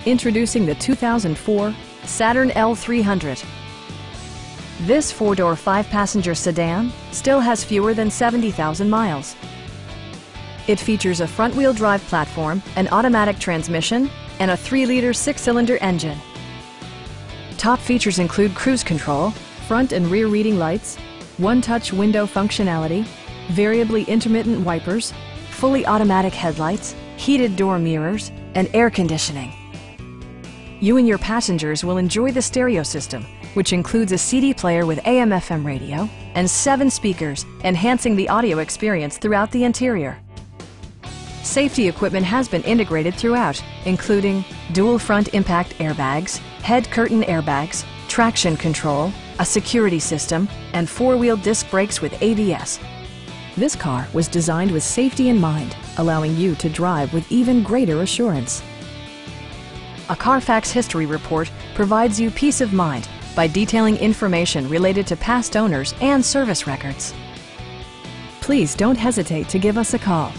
Introducing the 2004 Saturn L300. This four-door, five-passenger sedan still has fewer than 70,000 miles. It features a front-wheel drive platform, an automatic transmission, and a 3-liter six-cylinder engine. Top features include cruise control, front and rear reading lights, one-touch window functionality, variably intermittent wipers, fully automatic headlights, heated door mirrors, and air conditioning. You and your passengers will enjoy the stereo system, which includes a CD player with AM/FM radio and 7 speakers, enhancing the audio experience throughout the interior. Safety equipment has been integrated throughout, including dual front impact airbags, head curtain airbags, traction control, a security system, and 4-wheel disc brakes with ABS. This car was designed with safety in mind, allowing you to drive with even greater assurance. A Carfax history report provides you peace of mind by detailing information related to past owners and service records. Please don't hesitate to give us a call.